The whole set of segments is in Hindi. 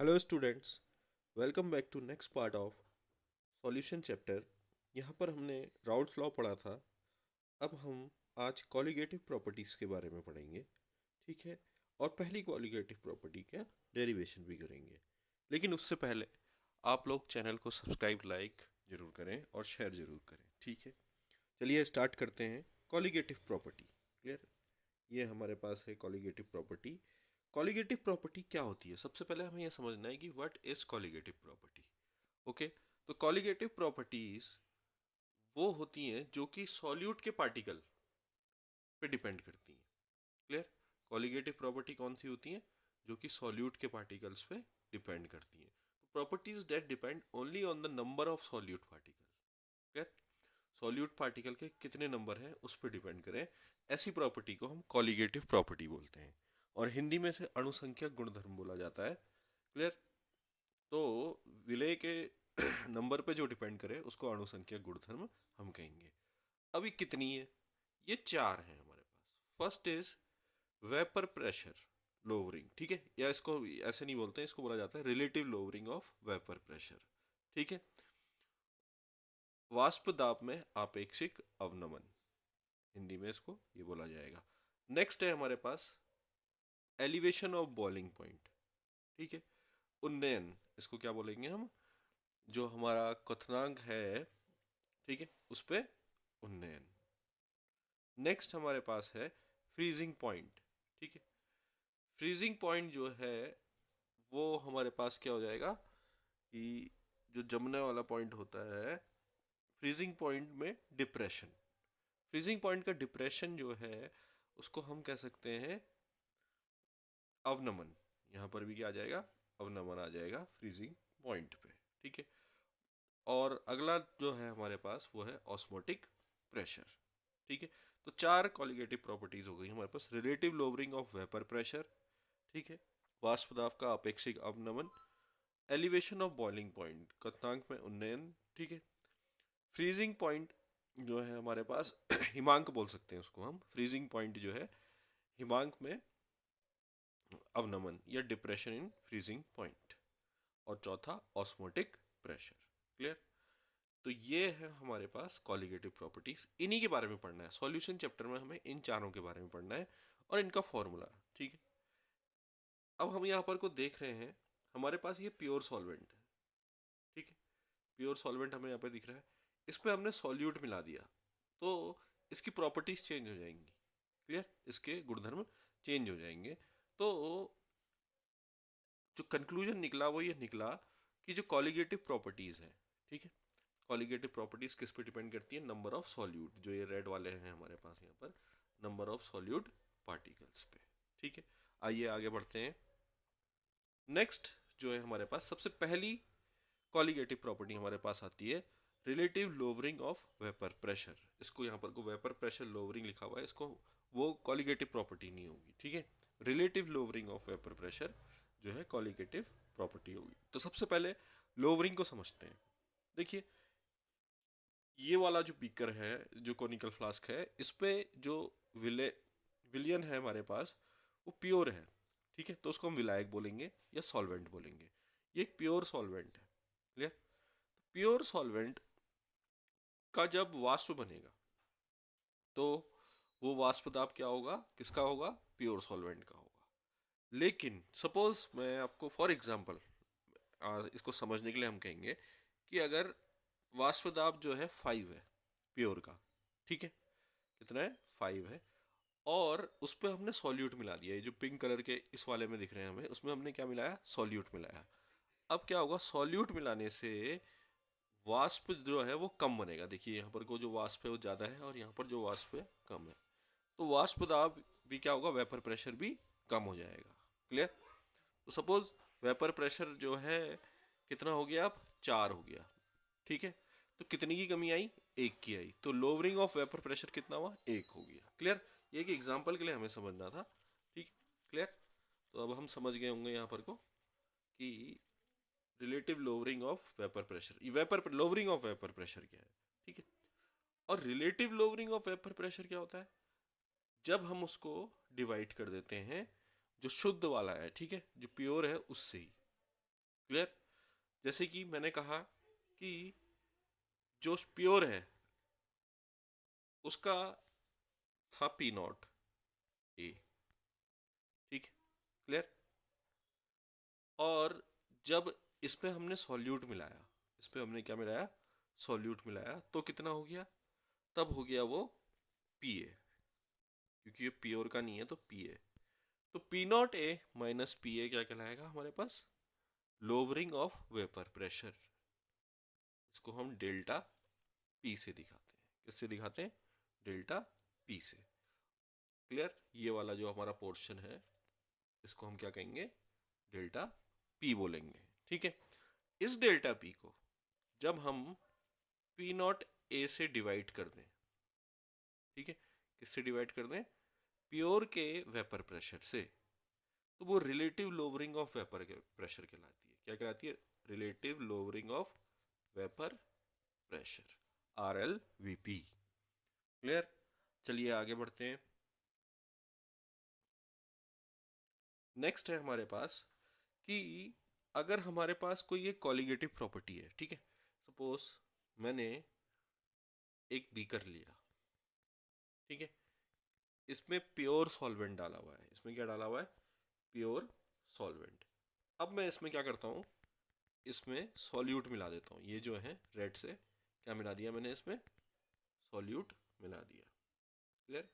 Hello students, welcome back to next part of solution chapter. यहाँ पर हमने राउल्ट लॉ पढ़ा था। अब हम आज कॉलिगेटिव प्रॉपर्टीज़ के बारे में पढ़ेंगे, ठीक है। और पहली कॉलिगेटिव प्रॉपर्टी का डेरिवेशन भी करेंगे। लेकिन उससे पहले आप लोग चैनल को सब्सक्राइब, लाइक ज़रूर करें और शेयर ज़रूर करें, ठीक है। चलिए स्टार्ट करते हैं। Colligative property, clear. ये हमारे पास है कॉलिगेटिव प्रॉपर्टी। कॉलिगेटिव प्रॉपर्टी क्या होती है? सबसे पहले हमें यह समझना है कि what is colligative property. Okay, तो कॉलिगेटिव प्रॉपर्टीज वो होती हैं जो कि सॉल्यूट के पार्टिकल पे डिपेंड करती हैं, क्लियर। कॉलिगेटिव प्रॉपर्टी कौन सी होती हैं? जो कि सॉल्यूट के पार्टिकल्स पे डिपेंड करती हैं। Properties that depend only on the number of solute particle, clear. Solute particle के कितने नंबर हैं उस पर डिपेंड करें, ऐसी प्रॉपर्टी को हम कॉलिगेटिव प्रॉपर्टी बोलते हैं। और हिंदी में से अणुसंख्यक गुणधर्म बोला जाता है, क्लियर। तो विलय के नंबर पे जो डिपेंड करे उसको अणुसंख्यक गुणधर्म हम कहेंगे। अभी कितनी है? ये चार हैं हमारे पास। First is vapour pressure lowering, ठीक है। या इसको ऐसे नहीं बोलते हैं, इसको बोला जाता है relative lowering of vapour pressure, ठीक है। वाष्प दाब में आपेक्षिक अवनमन, हिंदी में इसको ये बोला जाएगा। नेक्स्ट है हमारे पास एलिवेशन ऑफ बॉइलिंग पॉइंट, ठीक है। उन्नयन, इसको क्या बोलेंगे हम? जो हमारा क्वथनांक है, ठीक है, उस पे उन्नयन। नेक्स्ट हमारे पास है फ्रीजिंग पॉइंट, ठीक है। फ्रीजिंग पॉइंट जो है वो हमारे पास क्या हो जाएगा कि जो जमने वाला पॉइंट होता है, फ्रीजिंग पॉइंट में डिप्रेशन। फ्रीजिंग पॉइंट का डिप्रेशन जो है उसको हम कह सकते हैं अवनमन। यहाँ पर भी क्या आ जाएगा? अवनमन आ जाएगा फ्रीजिंग पॉइंट पे, ठीक है। और अगला जो है हमारे पास वो है ऑस्मोटिक प्रेशर, ठीक है। तो चार कॉलिगेटिव प्रॉपर्टीज हो गई हमारे पास। Relative lowering of vapour pressure, ठीक है। वाष्प दाब का अपेक्षिक अवनमन, एलिवेशन ऑफ बॉइलिंग पॉइंट, क्वथनांक में उन्नयन, ठीक है। फ्रीजिंग पॉइंट जो है हमारे पास हिमांक बोल सकते हैं उसको हम। फ्रीजिंग पॉइंट जो है हिमांक में अवनमन या डिप्रेशन इन फ्रीजिंग पॉइंट। और चौथा ऑस्मोटिक प्रेशर, क्लियर। तो ये है हमारे पास कॉलिगेटिव प्रॉपर्टीज। इन्हीं के बारे में पढ़ना है सॉल्यूशन चैप्टर में, हमें इन चारों के बारे में पढ़ना है और इनका फॉर्मूला, ठीक है। अब हम यहाँ पर को देख रहे हैं, हमारे पास ये प्योर सॉल्वेंट है, ठीक है। प्योर सॉल्वेंट हमें यहाँ पे दिख रहा है। इस पे हमने सॉल्यूट मिला दिया तो इसकी प्रॉपर्टीज चेंज हो जाएंगी, क्लियर। इसके गुणधर्म चेंज हो जाएंगे। तो जो कंक्लूजन निकला वो ये निकला कि जो कॉलिगेटिव प्रॉपर्टीज है, ठीक है। कॉलिगेटिव प्रॉपर्टीज किस पे डिपेंड करती है? नंबर ऑफ सॉल्यूट, जो ये रेड वाले हैं हमारे पास यहाँ पर, नंबर ऑफ सॉल्यूट पार्टिकल्स पे, ठीक है। आइए आगे बढ़ते हैं। नेक्स्ट जो है हमारे पास सबसे पहली कॉलिगेटिव प्रॉपर्टी हमारे पास आती है relative lowering of vapour pressure. इसको यहाँ पर को वेपर प्रेशर लोअरिंग लिखा हुआ है, इसको वो कॉलिगेटिव प्रॉपर्टी नहीं होगी, ठीक है। Relative lowering of vapour pressure जो है कॉलिगेटिव प्रॉपर्टी होगी। तो सबसे पहले लोअरिंग को समझते हैं। देखिए, ये वाला जो बीकर है, जो कोनिकल फ्लास्क है, इस पे जो विले विलियन है हमारे पास, वो प्योर है, ठीक है। तो उसको हम विलायक बोलेंगे या सॉल्वेंट बोलेंगे। ये एक प्योर सॉल्वेंट है, क्लियर। प्योर सॉल्वेंट का जब वाष्प बनेगा तो वो वाष्प दाब क्या होगा? किसका होगा? प्योर सॉल्वेंट का होगा। लेकिन सपोज मैं आपको फॉर एग्जांपल इसको समझने के लिए हम कहेंगे कि अगर वाष्प दाब जो है 5 है प्योर का, ठीक है। कितना है? 5 है। और उस पर हमने सॉल्यूट मिला दिया, ये जो पिंक कलर के इस वाले में दिख रहे हैं हमें, उसमें हमने क्या मिलाया? सॉल्यूट मिलाया। अब क्या होगा? सॉल्यूट मिलाने से वाष्प जो है वो कम बनेगा। देखिए यहाँ पर को जो वाष्प है वो ज़्यादा है और यहाँ पर जो वाष्प है कम है। तो वाष्प दाब भी क्या होगा? वेपर प्रेशर भी कम हो जाएगा, क्लियर। तो सपोज वेपर प्रेशर जो है कितना हो गया? अब 4 हो गया, ठीक है। तो कितनी की कमी आई? 1 की आई। तो लोअरिंग ऑफ वेपर प्रेशर कितना हुआ? 1 हो गया, क्लियर। ये एक एग्जांपल के लिए हमें समझना था, ठीक, क्लियर। तो अब हम समझ गए होंगे यहाँ पर को कि relative lowering of vapour pressure, vapour lowering of vapour pressure क्या है, ठीक है। और relative lowering of vapour pressure क्या होता है? जब हम उसको डिवाइड कर देते हैं जो शुद्ध वाला है, ठीक है, जो प्योर है उससे ही, क्लियर। जैसे कि मैंने कहा कि जो प्योर है उसका था पी नॉट ए, ठीक है, क्लियर। और जब इसमें हमने सॉल्यूट मिलाया, इसमें हमने क्या मिलाया, सॉल्यूट मिलाया, तो कितना हो गया, तब हो गया वो पी ए, क्योंकि ये प्योर का नहीं है तो पी ए। तो P not A minus P ए क्या कहलाएगा हमारे पास, लोअरिंग ऑफ वेपर प्रेशर। इसको हम डेल्टा पी से दिखाते हैं। किससे दिखाते हैं, डेल्टा पी से। क्लियर। ये वाला जो हमारा पोर्शन है इसको हम क्या कहेंगे, डेल्टा पी बोलेंगे, ठीक है। इस डेल्टा पी को जब हम पी नॉट ए से डिवाइड कर दें, ठीक है, किससे डिवाइड कर दें, प्योर के वेपर प्रेशर से, तो वो relative lowering of vapour pressure कहलाती है। क्या कहलाती है, relative lowering of vapour pressure, R L V P. Clear. चलिए आगे बढ़ते हैं। नेक्स्ट है हमारे पास कि अगर हमारे पास कोई एक कॉलिगेटिव प्रॉपर्टी है, ठीक है, सपोज मैंने एक बीकर लिया, ठीक है, इसमें प्योर सॉल्वेंट डाला हुआ है, इसमें क्या डाला हुआ है, प्योर सॉल्वेंट। अब मैं इसमें क्या करता हूँ, इसमें सॉल्यूट मिला देता हूँ। ये जो है रेड से क्या मिला दिया मैंने, इसमें सॉल्यूट मिला दिया। क्लियर।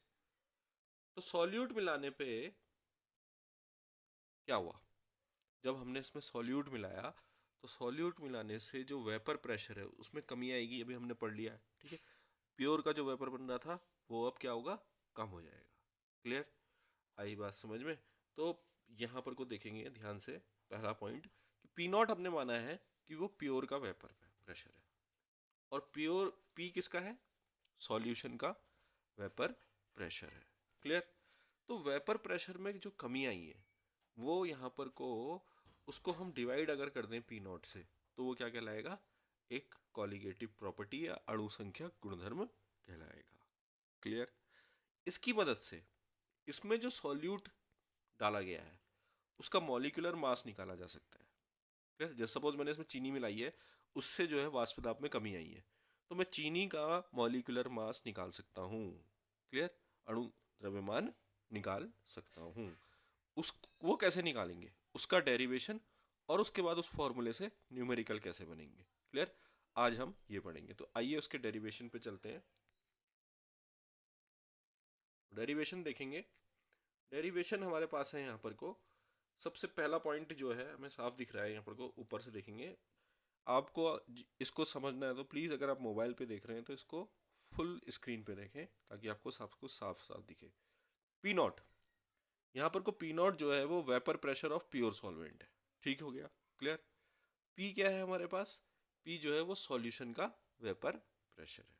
तो सॉल्यूट मिलाने पे क्या हुआ, जब हमने इसमें सॉल्यूट मिलाया तो सॉल्यूट मिलाने से जो वेपर प्रेशर है उसमें कमी आएगी, अभी हमने पढ़ लिया है, ठीक है। प्योर का जो वेपर बन रहा था वो अब क्या होगा, कम हो जाएगा। क्लियर। आई बात समझ में। तो यहाँ पर को देखेंगे ध्यान से, पहला पॉइंट कि पी नॉट हमने माना है कि वो प्योर का वेपर प्रेशर है, और प्योर पी किसका है, सॉल्यूशन का वेपर प्रेशर है। क्लियर। तो वेपर प्रेशर में जो कमी आई है वो यहाँ पर को, उसको हम डिवाइड अगर कर दें पी नॉट से, तो वो क्या कहलाएगा, एक कॉलिगेटिव प्रॉपर्टी या अणु संख्या गुणधर्म कहलाएगा। क्लियर। इसकी मदद से इसमें जो सॉल्यूट डाला गया है उसका मॉलिक्यूलर मास निकाला जा सकता है। क्लियर। जैसे सपोज मैंने इसमें चीनी मिलाई है, उससे जो है वाष्प दाब में कमी आई है, तो मैं चीनी का मॉलिक्यूलर मास निकाल सकता हूँ। क्लियर। अणु द्रव्यमान निकाल सकता हूँ। उस वो कैसे निकालेंगे, उसका डेरिवेशन, और उसके बाद उस फॉर्मूले से न्यूमेरिकल कैसे बनेंगे। क्लियर। आज हम ये पढ़ेंगे, तो आइए उसके डेरिवेशन पे चलते हैं। डेरिवेशन देखेंगे। डेरिवेशन हमारे पास है यहाँ पर को, सबसे पहला पॉइंट जो है हमें साफ दिख रहा है यहाँ पर को, ऊपर से देखेंगे। आपको इसको समझना है तो प्लीज़, अगर आप मोबाइल पे देख रहे हैं तो इसको फुल स्क्रीन पे देखें ताकि आपको सब कुछ साफ साफ दिखे। पी नॉट, यहाँ पर को पी नॉट जो है वो vapour pressure of pure solvent है। ठीक हो गया। क्लियर। पी क्या है हमारे पास, पी जो है वो सॉल्यूशन का वेपर प्रेशर है।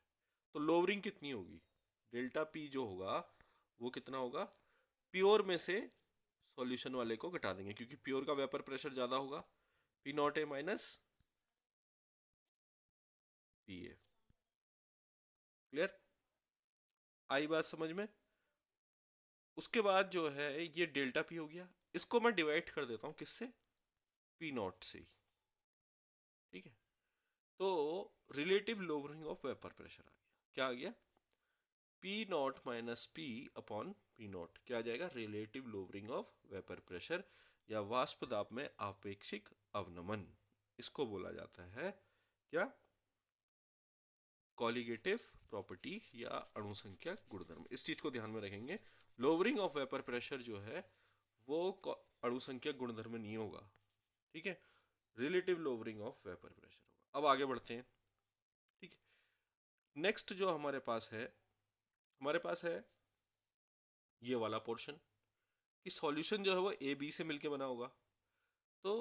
तो लोअरिंग कितनी होगी, डेल्टा पी जो होगा वो कितना होगा, प्योर में से सॉल्यूशन वाले को घटा देंगे क्योंकि प्योर का वेपर प्रेशर ज्यादा होगा, P not A minus P A. Clear. आई बात समझ में। उसके बाद जो है ये डेल्टा पी हो गया, इसको मैं डिवाइड कर देता हूँ किससे, पी नॉट से। ठीक है। तो relative lowering of vapour pressure आ गया, क्या आ गया, P not minus P upon P naught, क्या आ जाएगा, relative lowering of vapour pressure, या वाष्प दाब में आपेक्षिक अवनमन। इसको बोला जाता है क्या, कॉलिगेटिव प्रॉपर्टी या अणु संख्या गुणधर्म। इस चीज को ध्यान में रखेंगे। लोअरिंग ऑफ वेपर प्रेशर जो है वो अणु संख्या गुणधर्म नहीं होगा, ठीक है, relative lowering of vapour pressure होगा। अब आगे बढ़ते हैं। ठीक है। नेक्स्ट जो हमारे पास है, हमारे पास है ये वाला पोर्शन कि सॉल्यूशन जो है वो ए बी से मिलके बना होगा। तो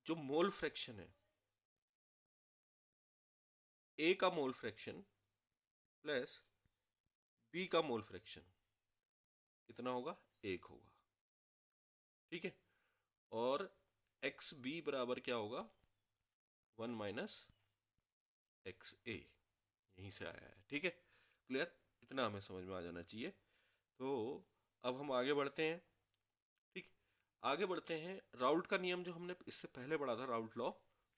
जो मोल फ्रैक्शन है, ए का मोल फ्रैक्शन प्लस बी का मोल फ्रैक्शन कितना होगा, एक होगा। ठीक है। और एक्स बी बराबर क्या होगा, 1 - एक्स ए, यहीं से आया है। ठीक है। क्लियर। इतना हमें समझ में आ जाना चाहिए। तो अब हम आगे बढ़ते हैं। ठीक। आगे बढ़ते हैं, राउल्ट का नियम जो हमने इससे पहले पढ़ा था, राउल्ट लॉ,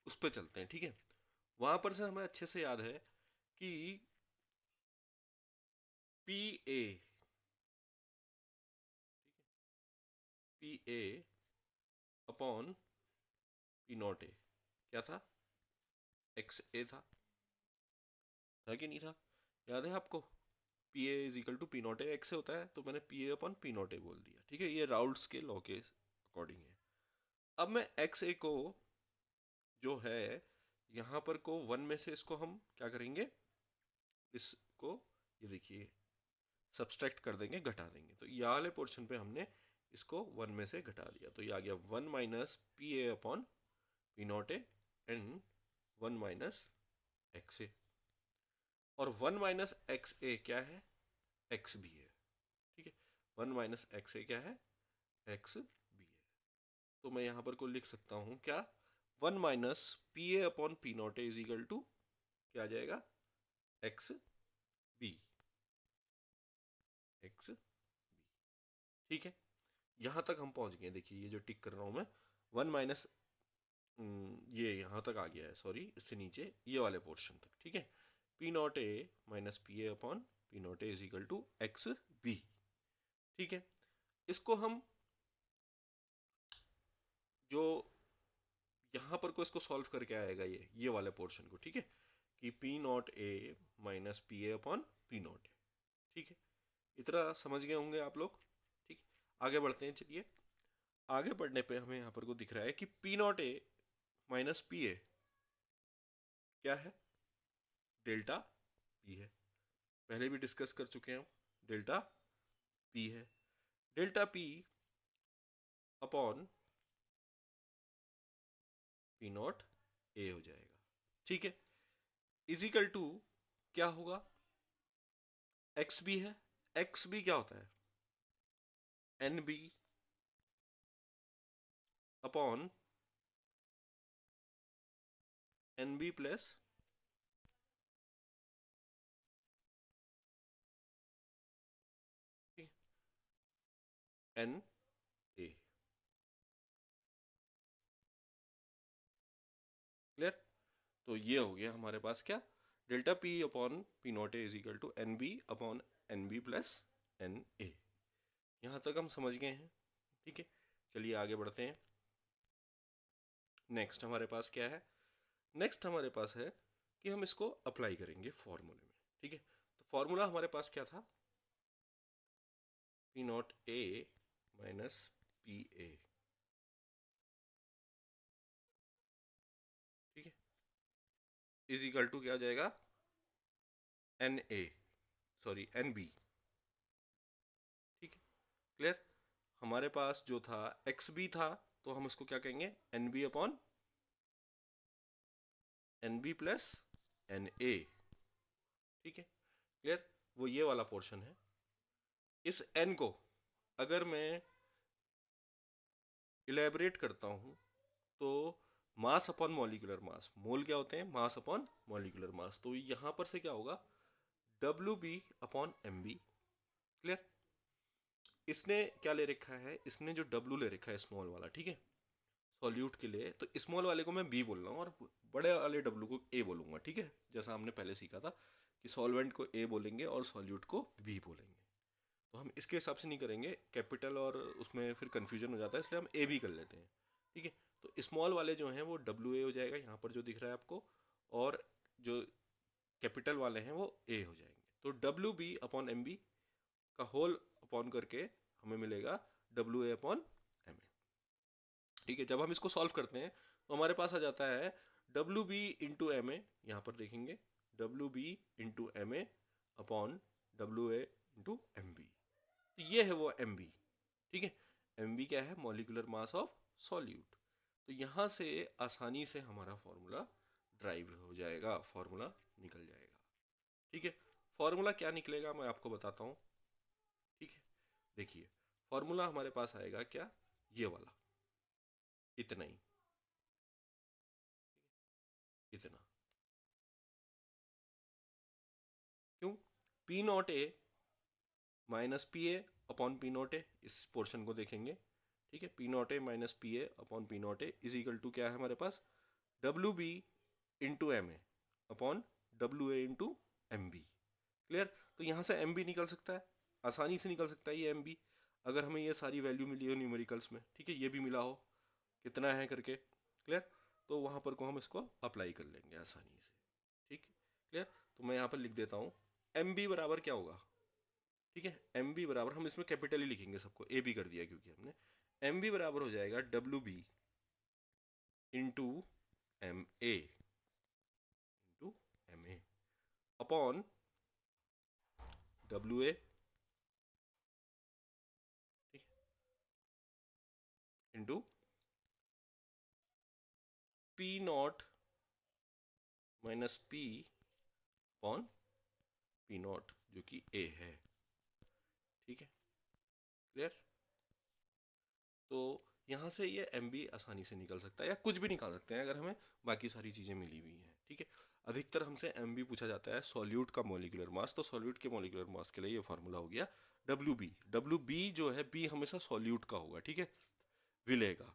उस पर चलते हैं। ठीक है, वहां पर से हमें अच्छे से याद है कि P A upon P not a क्या था, एक्स ए था कि नहीं था, याद है आपको? P A is equal to P not A, X से होता है, तो मैंने P A upon P not A बोल दिया। ठीक है, ये राउल्ट्स के लॉ के अकॉर्डिंग है। अब मैं एक्स ए को जो है यहाँ पर को वन में से इसको हम क्या करेंगे, इसको ये देखिए सब्सट्रैक्ट कर देंगे, घटा देंगे। तो ये वाले पोर्शन पे हमने इसको वन में से घटा दिया, तो ये आ गया one minus P A upon P not A and one minus X A. और वन माइनस एक्स ए क्या है, एक्स भी है। ठीक है, वन माइनस एक्स ए क्या है, एक्स भी है। तो मैं यहाँ पर को लिख सकता हूँ क्या, one minus P A upon P not A is equal to क्या आ जाएगा, एक्स बी, एक्स बी। ठीक है, यहाँ तक हम पहुँच गए। देखिए ये जो टिक कर रहा हूँ मैं, वन माइनस ये यहाँ तक आ गया है, सॉरी इससे नीचे ये वाले पोर्शन तक। ठीक है, P not A minus P A upon P not A is equal to X B. ठीक है, इसको हम जो यहाँ पर को इसको सॉल्व करके आएगा ये वाले पोर्शन को। ठीक है, कि P not A minus P A upon P not a. ठीक है, इतना समझ गए होंगे आप लोग। ठीक, आगे बढ़ते हैं। चलिए, आगे बढ़ने पे हमें यहाँ पर को दिख रहा है कि P not A minus P ए क्या है, डेल्टा पी है। पहले भी डिस्कस कर चुके हैं हम, डेल्टा पी है। Delta P upon P not A हो जाएगा। ठीक है, इजिकल टू क्या होगा, एक्स बी है। एक्स बी क्या होता है, N B upon N B plus N A. Clear? तो ये हो गया हमारे पास क्या, delta P upon P not A is equal to N B upon N B plus N A. यहाँ तक हम समझ गए हैं। ठीक है, चलिए आगे बढ़ते हैं। नेक्स्ट हमारे पास क्या है, नेक्स्ट हमारे पास है कि हम इसको अप्लाई करेंगे फॉर्मूले में। ठीक है, तो फॉर्मूला हमारे पास क्या था, P not A minus P A. ठीक है, इज इक्वल टू क्या हो जाएगा, N A, sorry N B. ठीक है, क्लियर? हमारे पास जो था एक्स बी था, तो हम उसको क्या कहेंगे, N B upon N B plus N A. ठीक है, क्लियर? वो ये वाला पोर्शन है। इस एन को अगर मैं इलेबरेट करता हूं तो मास अपॉन मॉलिक्यूलर मास, मोल क्या होते हैं, मास अपॉन मॉलिक्यूलर मास, तो यहां पर से क्या होगा, W B upon M B. Clear? इसने क्या ले रखा है, इसने जो डब्ल्यू ले रखा है स्मॉल वाला, ठीक है, सॉल्यूट के लिए, तो स्मॉल वाले को मैं बी बोल रहा हूँ और बड़े वाले डब्ल्यू को ए बोलूंगा। ठीक है, जैसा हमने पहले सीखा था कि सॉल्वेंट को ए बोलेंगे और सॉल्यूट को बी बोलेंगे। तो हम इसके हिसाब से नहीं करेंगे, कैपिटल और उसमें फिर कंफ्यूजन हो जाता है, इसलिए हम ए भी कर लेते हैं। ठीक है, तो स्मॉल वाले जो हैं वो डब्ल्यू ए हो जाएगा, यहाँ पर जो दिख रहा है आपको, और जो कैपिटल वाले हैं वो ए हो जाएंगे। तो W B upon M B का होल अपॉन करके हमें मिलेगा W A upon M A. ठीक है, जब हम इसको सॉल्व करते हैं तो हमारे पास आ जाता है W B into M A, यहाँ पर देखेंगे W B into M A upon W A into M B. तो ये है वो एम बी। ठीक है, एम बी क्या है, मॉलिक्यूलर मास ऑफ सॉल्यूट। तो यहाँ से आसानी से हमारा फॉर्मूला ड्राइव हो जाएगा, फॉर्मूला निकल जाएगा। ठीक है, फॉर्मूला क्या निकलेगा मैं आपको बताता हूँ। ठीक है, देखिए फॉर्मूला हमारे पास आएगा क्या, ये वाला, इतना ही, इतना। क्यों, P not A minus P A upon P not A, इस पोर्शन को देखेंगे। ठीक है। P not A minus P A upon P not A is equal to क्या है हमारे पास, W B into M A upon W A into M B. Clear. तो यहाँ से एम बी निकल सकता है, आसानी से निकल सकता है ये एम बी, अगर हमें ये सारी वैल्यू मिली हो न्यूमेरिकल्स में, ठीक है, ये भी मिला हो कितना है करके। क्लियर। तो वहाँ पर को हम इसको अप्लाई कर लेंगे आसानी से। ठीक। क्लियर। तो मैं यहाँ पर लिख देता हूँ एम बी बराबर क्या होगा, ठीक है, एम बी बराबर, हम इसमें कैपिटल ही लिखेंगे सबको, ए बी कर दिया क्योंकि हमने, एम बी बराबर हो जाएगा W B into M A upon W A, ठीक है, into P not minus P upon P not जो कि ए है। ठीक है। क्लियर। तो यहाँ से ये एम बी आसानी से निकल सकता है, या कुछ भी निकाल सकते हैं अगर हमें बाकी सारी चीज़ें मिली हुई हैं। ठीक है। अधिकतर हमसे एम बी पूछा जाता है सॉल्यूट का मोलिकुलर मास, तो सॉल्यूट के मोलिकुलर मास के लिए ये फार्मूला हो गया डब्ल्यू बी। डब्ल्यू बी जो है, बी हमेशा सॉल्यूट का होगा, ठीक है, विलय का,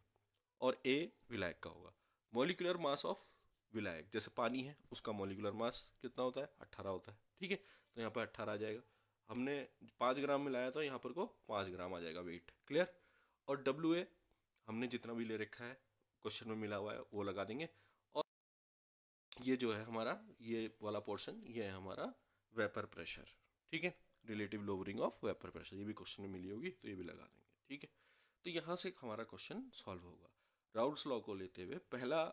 और ए विलायक का होगा। मोलिकुलर मास ऑफ विलायक, जैसे पानी है उसका मोलिकुलर मास कितना होता है, 18 होता है। ठीक है। तो यहाँ पर 18 आ जाएगा, हमने 5 ग्राम मिलाया तो यहाँ पर को 5 ग्राम आ जाएगा वेट। क्लियर। और डब्ल्यू ए हमने जितना भी ले रखा है क्वेश्चन में मिला हुआ है वो लगा देंगे, और ये जो है हमारा ये वाला पोर्शन, ये है हमारा वेपर प्रेशर। ठीक है, relative lowering of vapour pressure, ये भी क्वेश्चन में मिली होगी तो ये भी लगा देंगे। ठीक है। तो यहाँ से हमारा क्वेश्चन सॉल्व होगा। राउल्ट्स लॉ को लेते हुए पहला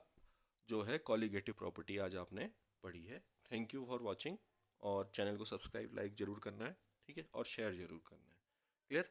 जो है कॉलिगेटिव प्रॉपर्टी आज आपने पढ़ी है। थैंक यू फॉर वॉचिंग, और चैनल को सब्सक्राइब लाइक जरूर करना है, ठीक है, और शेयर जरूर करना है। क्लियर।